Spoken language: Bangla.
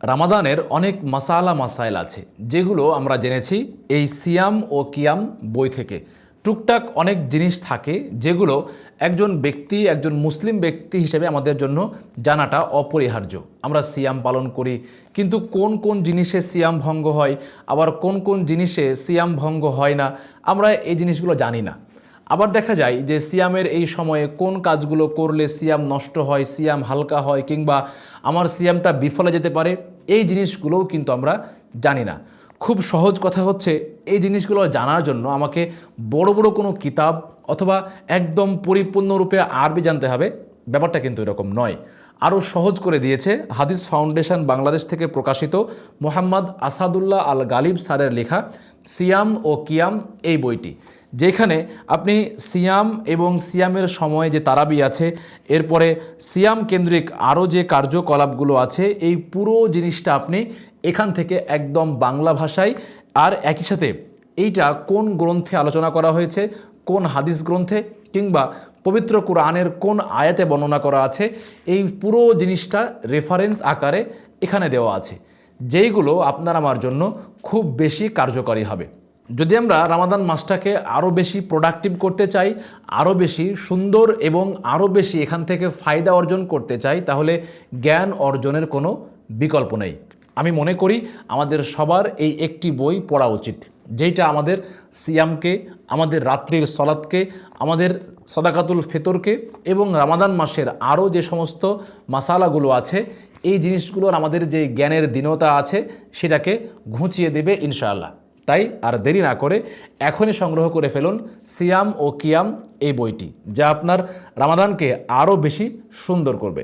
রামাদানের অনেক মাসালা মাসাইল আছে যেগুলো আমরা জেনেছি এই সিয়াম ও কিয়াম বই থেকে। টুকটাক অনেক জিনিস থাকে যেগুলো একজন মুসলিম ব্যক্তি হিসেবে আমাদের জন্য জানাটা অপরিহার্য। আমরা সিয়াম পালন করি, কিন্তু কোন কোন জিনিসে সিয়াম ভঙ্গ হয়, আবার কোন কোন জিনিসে সিয়াম ভঙ্গ হয় না, আমরা এই জিনিসগুলো জানি না। আবার দেখা যায় যে সিয়ামের এই সময়ে কোন কাজগুলো করলে সিয়াম নষ্ট হয়, সিয়াম হালকা হয়, কিংবা আমার সিয়ামটা বিফলে যেতে পারে, এই জিনিসগুলোও কিন্তু আমরা জানি না। খুব সহজ কথা হচ্ছে, এই জিনিসগুলো জানার জন্য আমাকে বড় বড় কোনো কিতাব অথবা একদম পরিপূর্ণরূপে আরবি জানতে হবে, ব্যাপারটা কিন্তু এরকম নয়। আরও সহজ করে দিয়েছে হাদিস ফাউন্ডেশন বাংলাদেশ থেকে প্রকাশিত মোহাম্মদ আসাদুল্লাহ আল গালিব স্যারের লেখা সিয়াম ও কিয়াম এই বইটি, যেখানে আপনি সিয়াম এবং সিয়ামের সময়ে যে তারাবি আছে, এরপরে সিয়াম কেন্দ্রিক আরও যে কার্যকলাপগুলো আছে, এই পুরো জিনিসটা আপনি এখান থেকে একদম বাংলা ভাষায়, আর একই সাথে এইটা কোন গ্রন্থে আলোচনা করা হয়েছে, কোন হাদিস গ্রন্থে কিংবা পবিত্র কোরআনের কোন আয়াতে বর্ণনা করা আছে, এই পুরো জিনিসটা রেফারেন্স আকারে এখানে দেওয়া আছে, যেইগুলো আপনার আমার জন্য খুব বেশি কার্যকরী হবে। যদি আমরা রামাদান মাসটাকে আরও বেশি প্রোডাক্টিভ করতে চাই, আরও বেশি সুন্দর এবং আরও বেশি এখান থেকে ফায়দা অর্জন করতে চাই, তাহলে জ্ঞান অর্জনের কোনো বিকল্প নেই। আমি মনে করি আমাদের সবার এই একটি বই পড়া উচিত, যেইটা আমাদের সিয়ামকে, আমাদের রাত্রির সলাতকে, আমাদের সাদাকাতুল ফিতরকে এবং রামাদান মাসের আরও যে সমস্ত মাসালাগুলো আছে, এই জিনিসগুলোর আমাদের যে জ্ঞানের দীনতা আছে সেটাকে ঘুচিয়ে দেবে ইনশাআল্লাহ। তাই আর দেরি না করে এখনই সংগ্রহ করে ফেলুন সিয়াম ও কিয়াম এই বইটি, যা আপনার রামাদানকে আরও বেশি সুন্দর করবে।